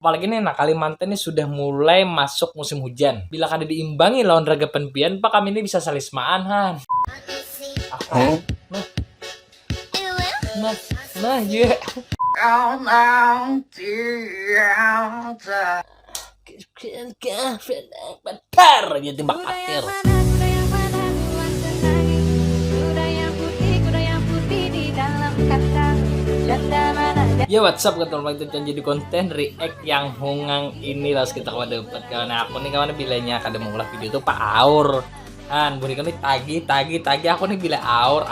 Apalagi nih, nah Kalimantan ini sudah mulai masuk musim hujan. Bila kada diimbangi lawan raga penpian, pak kami ini bisa salismaan han. Nah, nah, nah, yeah. Bentar aja tembak patir. Ya what's up teman-teman, itu jadi konten react yang hongang ini lah kita kawan dapat kawan aku nih kawan bilanya kada mau ulah video itu pak aur kan boneka nih tagi aku nih bila aur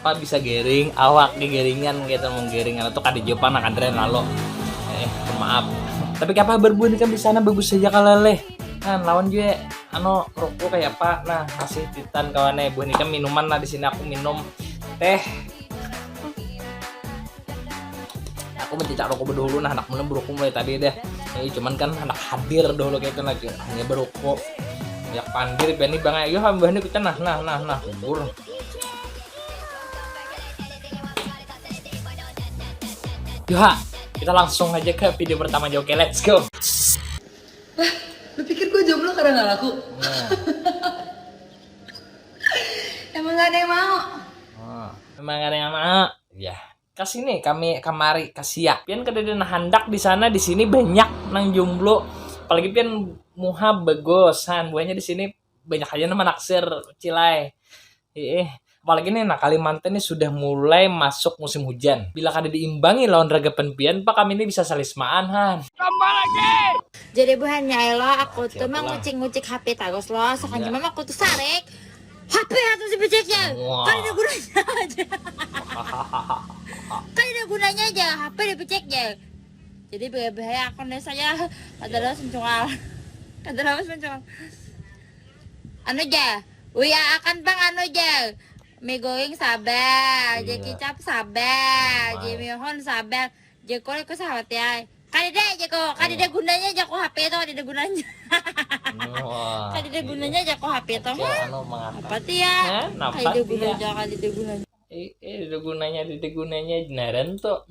pak bisa gering awak nih geringan gitu mau geringan atau kada jopan akan dren lalu maaf tapi apa berbunyi kan di sana bagus saja kalale kan lawan juga rokok kayak apa nah kasih titan kawannya boneka minuman lah di sini aku minum teh. Aku mencicak rokok dulu nah anak mulai berokok mulai tadi deh cuman kan anak hadir dulu kayak itu lagi hanya berokok ya pandir bani bang ayo hambah ini kita nah kubur yuk kita langsung aja ke video pertama aja. Oke, let's go. Lu pikir gue jomblo karena gak laku? Emang gak ada yang mau? Memang gak ada yang mau ya kasih nih kami kamari kasih ya pian kededen handak di sana di sini banyak nang jomblo apalagi pian muha bagosan buahnya di sini banyak aja nama naksir cilai apalagi nih nah Kalimantan ini sudah mulai masuk musim hujan bila kada diimbangi lawan raga penpian pak kami ini bisa salismaan han tambah lagi jadi buhannya lo aku tuh mah ngucik HP tagos lo sekarang memang aku tuh sarek HP atau si beceknya kan ada gunanya aja kan ada gunanya aja HP dipeceknya jadi bahaya akun saya adalah mencungal anu aja wia akan bang anu aja megoing sabar jadi kicap sabar jadi mihon sabar jadi kau ikut sahabat ya kan ada gunanya aja kok HP itu ada gunanya kan ada gunanya aja kok HP itu apa sih ya ada gunanya ada gunanya beneran tuh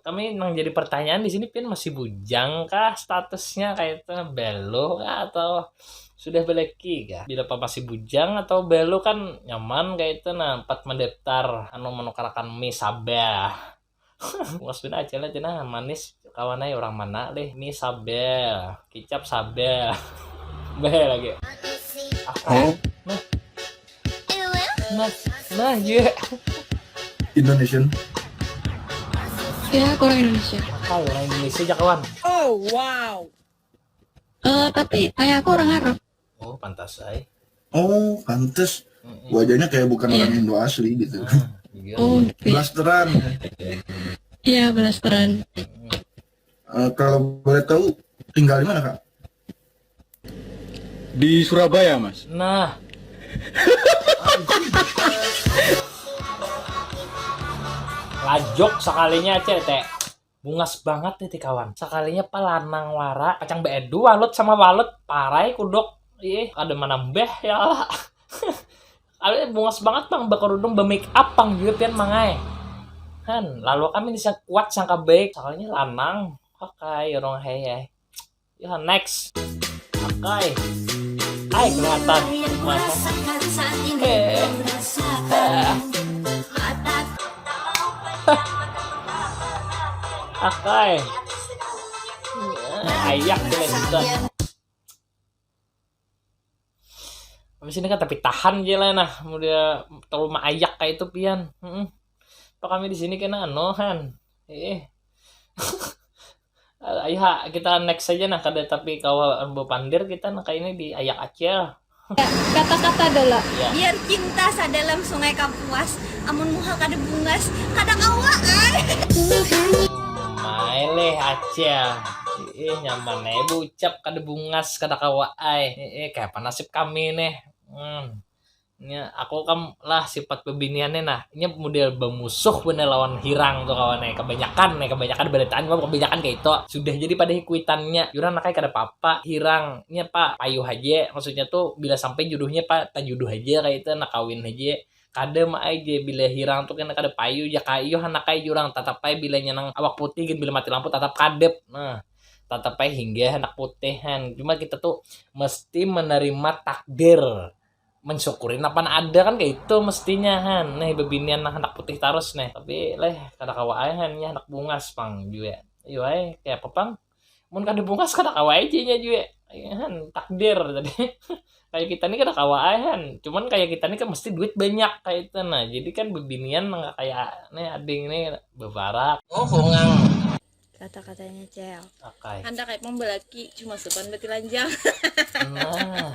kami memang jadi pertanyaan di sini pian masih bujang kah statusnya kayak itu belo kah atau sudah beleki kah bila apa masih bujang atau belo kan nyaman kayak itu nah 4 mendaftar menukarakan mie sabah maksudnya aja lah cina manis kawannya orang mana deh mie sabel kicap sabel beh lagi nah yeah. Indonesian. Ya, kurang Indonesia. Orang Indonesia aja kawan. Oh, wow. Tapi kayak aku orang Arab. Oh, pantas saya. Oh, pantes. Wajahnya kayak bukan orang Indo asli gitu. Oh, Blasteran. Iya, blasteran. Kalau boleh tahu tinggal di mana, Kak? Di Surabaya, Mas. Nah. Lajok sekalinya teh bungas banget nih kawan sekalinya palanang wara kacang bedu walut sama walut parai kudok ada mana beh ya Allah ada bungas banget bang bakal rudung be-make up pang juga pian mangai kan lalu kami bisa kuat sangka baik sekalinya lanang pakai orang hei ya next pakai kelihatan Akai ayak kita habis ini kan tapi tahan aja lah nah udah terlalu ayak kayak itu pian pak kami di sini kena anohan ayo kita next aja nah kada tapi kalau pandir kita nah kayak ini di ayak aja kata-kata adalah ya. Biar cinta dalam sungai Kapuas amun muha kada bungas kada kawaan maileh aja nyaman ucap kada bungas kada kawaai kayak apa nasib kami nih aku kan lah sifat bebiniannya nah ini model bermusuh bener lawan hirang tuh kawannya kebanyakan beritaan kebanyakan kayak itu sudah jadi pada hikuitannya yuran nakai kada apa-apa hirangnya pak payuh aja maksudnya tuh bila sampai jodohnya pak tak jodoh aja kayak itu nak kawin aja Kada mah aja bila hirang tuh kena kada payu ya kayu hanak kayu jurang tatapai bilanya nang awak putih gitu bila mati lampu tatap kadep. Nah, tatapai hingga anak putihan. Cuma kita tuh mesti menerima takdir. Mensyukurin apa ada kan kayak itu mestinya han. Nih bebinian anak putih terus nih. Tapi kada kawaihan ya anak bungas pang juga. Iyo kayak apa pang? Mun kada bungas kada kawai aja nya juga. Han takdir tadi. Kayak kita nih kada kawaihan. Cuman kayak kita nih kan mesti duit banyak kayak itu nah. Jadi kan bebinian nggak kayak nih ading nih bebarak. Oh, hungang. Kata-katanya Cel. Akai. Anda kayak membelaki cuma sopan beti lanjang. Nah,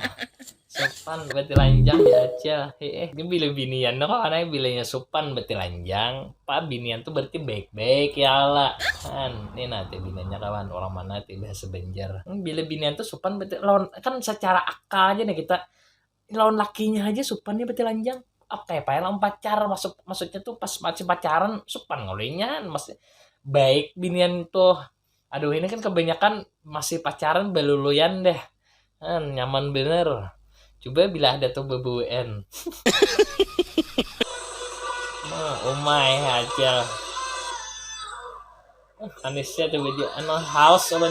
sopan berarti lanjang ya aja. Ini bila binian no karena bilanya sopan berarti lanjang. Pak binian tuh berarti baik-baik ya lah. Kan, ini nanti biniannya kawan orang mana tuh bahasa Banjar. Bila binian tuh sopan berarti lawan kan secara akal aja nih kita lawan lakinya aja sopan dia berarti lanjang. Apa ya lawan pacar maksudnya tuh pas masih pacaran sopan ngolinya masih baik binian tuh. Aduh ini kan kebanyakan masih pacaran beluluyan deh. Nyaman bener. Coba bila ada tuh BBWN. Umay aja. Anisnya tuh video house apa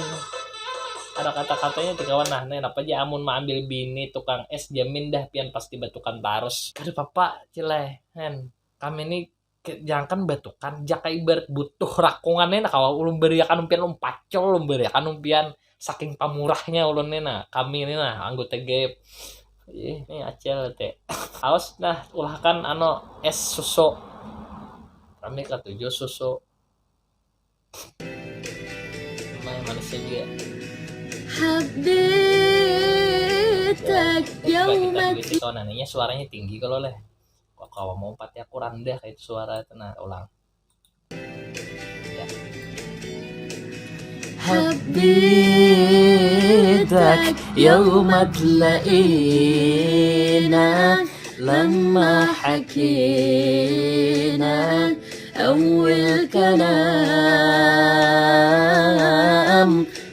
ada kata-katanya tuh kawan nah apa aja amun mau ambil bini tukang es jamin dah pian pasti batukan tarus. Kada papa cileh kami ini jangan batukan jaka ibarat butuh rakungannya nah kalau ulun beriakan umpian pacol ulun beriakan umpian saking pamurahnya ulun nah kami ini nah anggota GEP ini acel teh haus nah ulahkan es susu kami ketujuh susu manusia juga Habitak yaumat kita nanya suaranya tinggi kalau leh kalau mau empatnya kurang deh kayak suara itu nah ulang ya. Habitak yaumat laina lama hakina awal kalam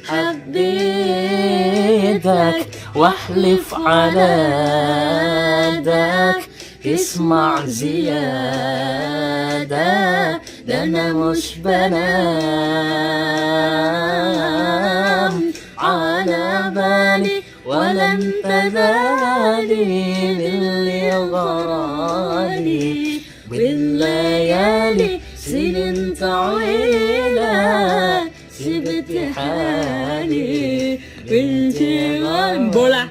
habitak wahlif ala dak اسمع زيادة ده أنا مش بنام على بالي ولا انت بالي باللي غرالي بالليالي سنين طويلة سبت حالي بالجيران bola.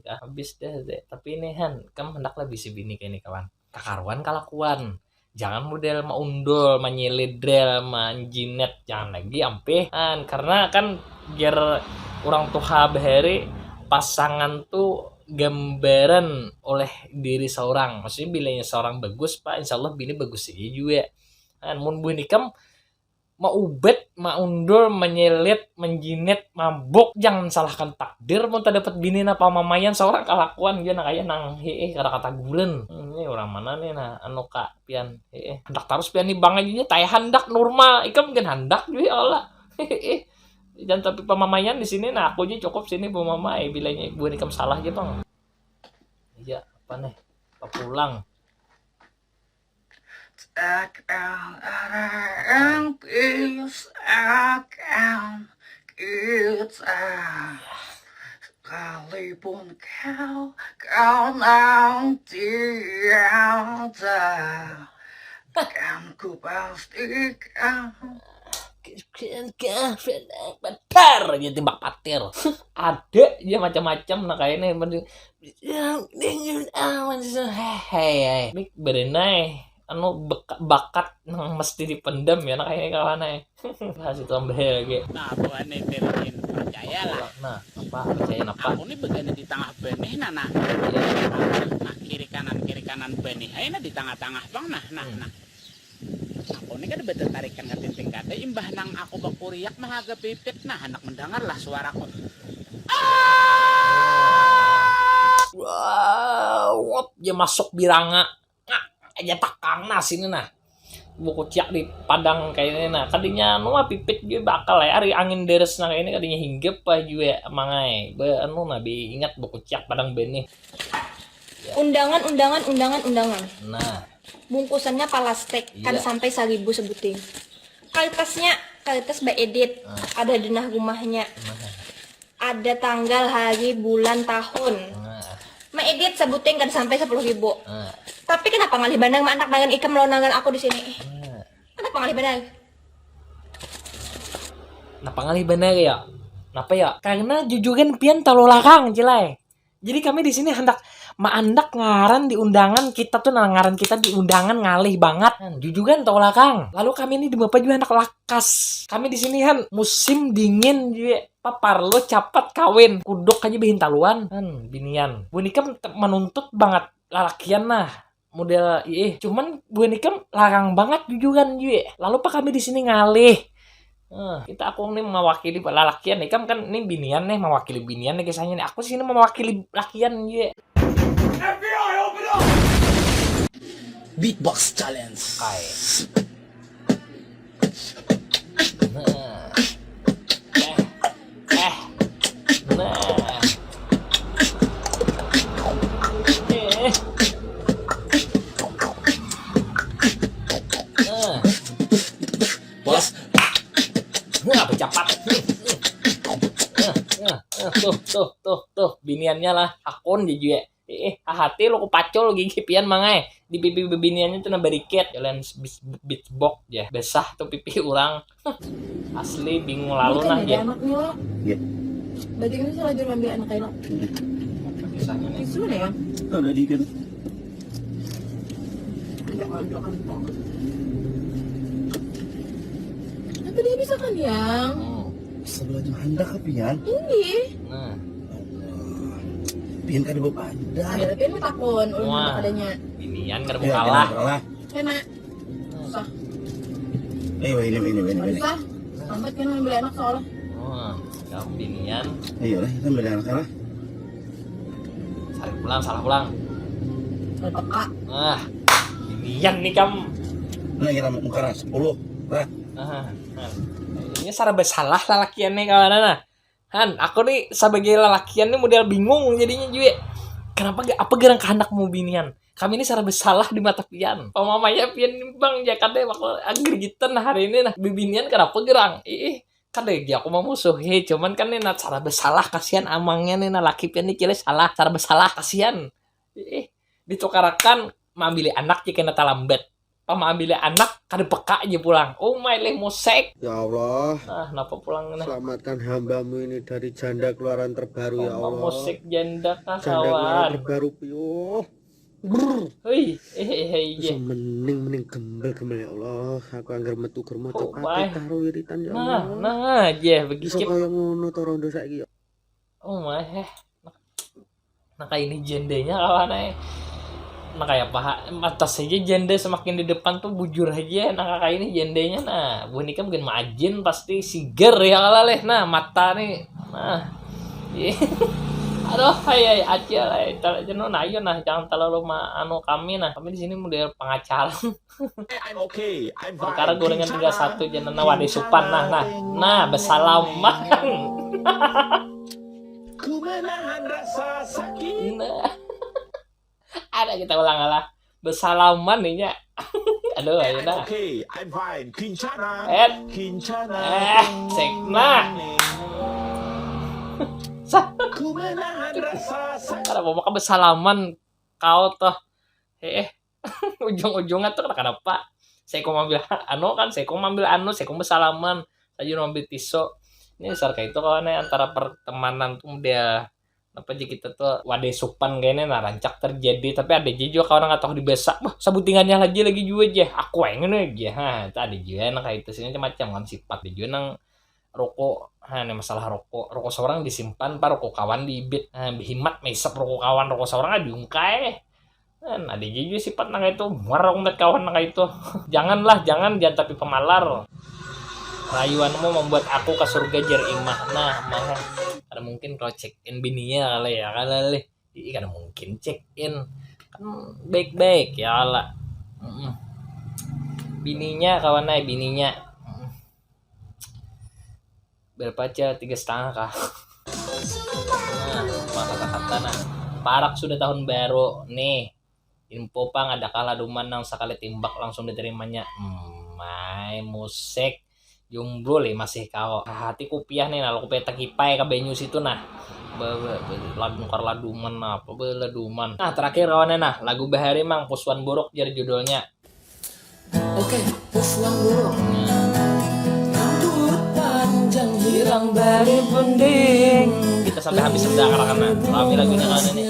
Habis deh. Tapi ini kamu hendaklah bisa bini kayak ini kawan. Kakaruan kalakuan. Jangan model maundul, menyelidrel, manjinet, jangan lagi karena kan biar orang tua bahari pasangan tuh gambaran oleh diri seorang. Maksudnya bilanya seorang bagus, Pak, insyaallah bini bagus aja juga. Mun bini kam mau ubet, maundul, menyelit, menjinet, mabuk, jangan salahkan takdir. Mau tak dapat bini napa mamayan seorang kalakuan dia kayak nang kata-kata gulen. Ini orang mana nih nah kak pian hendak terus pian nih bang aja tay hendak normal, ikam mungkin hendak juga Allah. Dan tapi pamamayan di sini nah aku aja cukup sini pamamai bilanya ibu ikam salah aja bang. Iya apa nih? Apa pulang? Sekarang pisahkan kita sekalipun kau nanti ada kan ku pastikan Bentar aja timbak patir. Ada aja macam-macam nah kayaknya hei mik berenai bakat mesti dipendam ya nah kayaknya kawan hasil tambah lagi nah bukan terusin percaya lah nah apa percaya apa aku nih begini di tengah benih nah kiri kanan benih ayo di tengah-tengah bang nah aku nih kan betul tarikan ngatinting kata imbah nang aku bakuriak mah agak pipit nah anak mendengar lah suaraku wow dia masuk biranga aja takang nah sini nah buku ciak di padang kayak ini nah kadinya pipit juga bakal ya hari angin deres nah kayak ini kadinya hinggap juga mangai nabi ingat buku ciak padang benih Undangan. Nah, Bungkusannya plastik, kan Iya. sampai 1.000 sebuting. Kualitas Mbak Edit, ada denah rumahnya. Ada tanggal, hari, bulan, tahun. Mbak Edit sebuting kan sampai 10.000. Tapi kenapa ngalih bandang mak anak dengan ikam melonangan aku di sini? Kenapa ngalih bandang? Napa ngalih bener ya? Napa ya? Karena jujuran pian terlalu larang, Cilai. Jadi kami di sini hendak maandak ngaran di undangan kita tuh ngaran kita di undangan ngalih banget. Jujuran terlalu larang. Lalu kami ini di Bapak juga anak lakas. Kami di sini kan musim dingin juga. Papar lo capat kawin. Kudok aja bihin taluan. Binian. Bu Nikam menuntut banget lalakian nah. Model cuman Bu Nikam larang banget jujuran juga. Lalu pak kami di sini ngalih. Kita aku nih mewakili lalakian nih kan ini binian nih mewakili binian nih kisahnya nih aku sini mewakili lakian juga. Beatbox challenge. Bos, Cepat. Tuh, biniannya lah akun juga. Hati lo kupacol gigi pian mangai di pipi biniannya tuh nambah dikit jalan beatbox ya besah tuh pipi orang asli bingung lalu nah ya. Iya. Berarti kan saya lagi ngambil anak kayak Kisahnya nih. Itu mana ya? ada di kan. Tapi dia bisa kan yang Sebelum hendak ke pian. ini. Nah, Pian kada bawa anda. Ada tapi ini takon ulun Wah. adanya. binian kan Ya, kalah. kalah. Enak. Susah. Ini. Susah. Lambat kan ngambil anak soalnya. Kamu binian Ayo lah, kita beli anak kalah. salah pulang. Ada peka. Binian nih kamu. Nah, kita mau keras 10. Nah, Ini sarah bersalah lalakian nih kawan nah. Aku nih sebagai lalakian nih model bingung jadinya juga. Kenapa apa gerang kehendak mau binian? Kami ini sarah bersalah di mata pian. Mamanya pian bang jakade waktu agar gitu nah hari ini nah bibinian kenapa gerang? Kadang aku mau musuh cuman kan nih nah cara bersalah kasihan amangnya nih nah laki pian nih kira salah cara bersalah kasihan. Ditukarakan mengambil anak jika nata lambat. Mengambil anak kada peka aja pulang. Oh my leh musik. Ya Allah, Kenapa pulang nah? selamatkan hambamu ini dari janda keluaran terbaru ya Allah. Musik janda kah Janda keluaran kawan? terbaru piyo. Hei, Mending gembel ya Allah. Aku anggar metu germo Oh, cokate baik. karo wiritan ya Allah. Nah aja Iso begitu. kaya ngono to rondo saiki ya. Oh my nah kayak ini jendenya kawan nah kayak paha mata saja jende semakin di depan tuh bujur aja nah kayak ini jendenya nah Bu Nika mungkin majin pasti siger ya kalah leh nah mata nih nah aduh hai aja lah jangan nah iya nah jangan terlalu kami di sini model pengacara perkara gorengan 31 jangan wadah supan nah bersalaman ku menahan rasa sakit. nah ada kita ulang lah bersalaman nih nya aduh ayo nah I'm fine. Kincana. Kincana. sekna Ku menahan rasa sakit. ada mau makan bersalaman kau tuh ujung-ujungnya tuh kenapa saya kok ambil saya kok bersalaman saya ambil tisu ini besar kayak itu kawan antara pertemanan tuh dia apa aja kita tuh wadah supan kayaknya nah rancak terjadi tapi ada juga kawan nggak tahu dibesak sabutingannya lagi juga aja aku pengen aja tadi juga nah kayak itu sini macam kan sifat dia juga nang rokok ini masalah rokok seorang disimpan rokok kawan diibit himat mesep rokok kawan rokok seorang diungkai kan ada juga sifat nang itu warung met kawan nang itu jangan tapi pemalar rayuanmu membuat aku ke surga jer imah nah ada mungkin kalau check in bininya kali ya kada mungkin check in kan baik-baik ya lah bininya kawan bininya berapa aja 3,5 kah nah kata-kata nah parak sudah tahun baru nih. Info pang ada kaladuman nang sekali timbak langsung diterimanya. Main musik jomblo le masih kau. Hati kupiah nih kalau kupiah tekipai ke Benyus itu nah. Ladungkar laduman apa beladuman. Nah terakhir kawannya nah lagu Bahari mang Puswan Buruk jadi judulnya. Oke, Puswan Buruk. Rambut panjang hilang dari pending. Kita sampai habis sedang karena rame lagunya kan ini.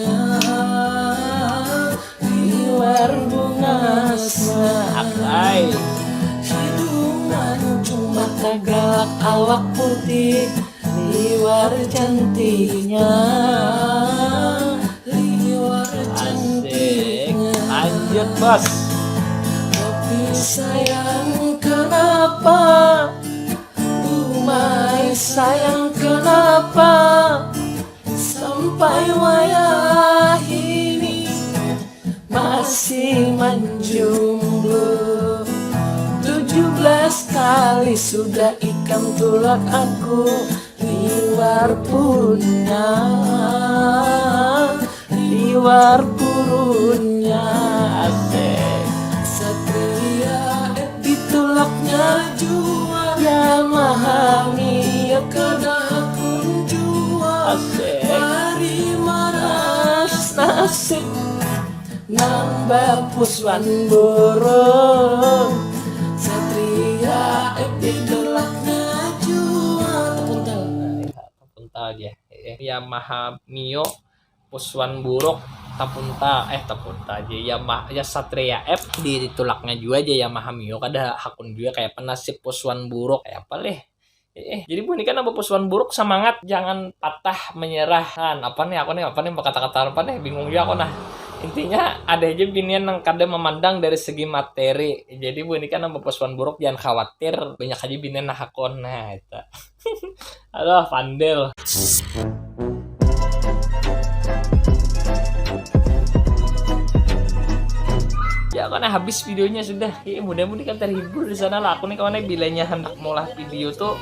Liwar bunga akai. Hidungan cuma galak awak putih. Liwar cantiknya, liwar cantiknya. Lanjut bos. Tapi sayang kenapa, umai sayang kenapa, sampai wayah ini masih menjomblo. 17 kali sudah ikam tulak aku. Liwar purunya, liwar purunya asik. Satria ditolaknya jua, ya mahami ya kada pun jua. Mari maras nasib nambah Puswan Buruk. Satria ditolaknya aja Yamaha Mio Puswan Buruk tapunta ya Satria F ditulaknya juga aja Yamaha Mio kada hakun juga kayak penasib Puswan Buruk kayak apa leh jadi bunyi kan apa Puswan Buruk semangat jangan patah menyerah apa nih kata-kata apa nih bingung juga aku nah intinya ada aja binian yang kadang memandang dari segi materi jadi bunyi kan apa Puswan Buruk jangan khawatir banyak aja binian nah hakon nah itu aduh pandel. Ya karena habis videonya sudah mudah-mudahan kan terhibur di sana lah aku nih kawannya bilanya hendak molah video tuh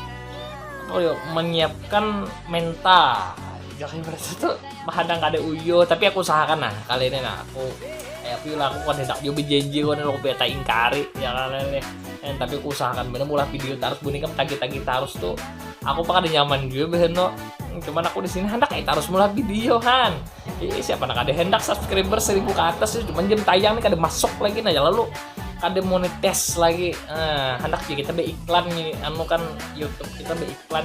menyiapkan mental jangan merasa tuh mahadang kada uyo tapi aku usahakan nah kali ini nah aku aku kan hendak juga berjanji kan aku beta ingkari ya kan tapi aku usahakan bener mulai video terus bunyi kan tagi-tagi terus tuh aku pakai nyaman juga beheno cuman aku di sini hendak harus mulai video kan siapa nak ada hendak subscriber 1000 ke atas cuman jam tayang nih kada masuk lagi nah lalu kada monetes lagi hendak juga kita beriklan nih kan YouTube kita beriklan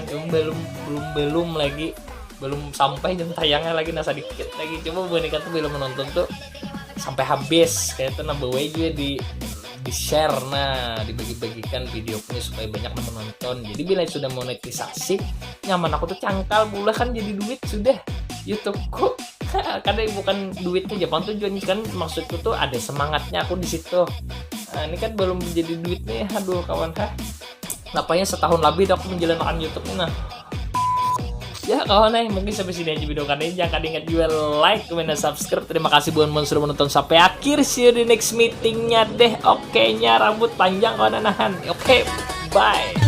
belum lagi belum sampai jam tayangnya lagi nasa dikit lagi coba boneka tuh belum menonton tuh sampai habis kayak itu nambah juga di share nah dibagi-bagikan video ini supaya banyak yang menonton jadi bila sudah monetisasi nyaman aku tuh cangkal pula kan jadi duit sudah YouTubeku karena bukan duitnya Jepang tujuan kan maksudku tuh ada semangatnya aku di situ ini kan belum menjadi duit nih aduh kawan napanya setahun lebih aku menjalankan YouTube ini nah ya kawan mungkin sampai sini aja video kali ini jangan ingat juga like, comment, dan subscribe terima kasih buat sudah menonton sampai akhir see you di next meetingnya deh oke nya rambut panjang kawan nahan oke bye.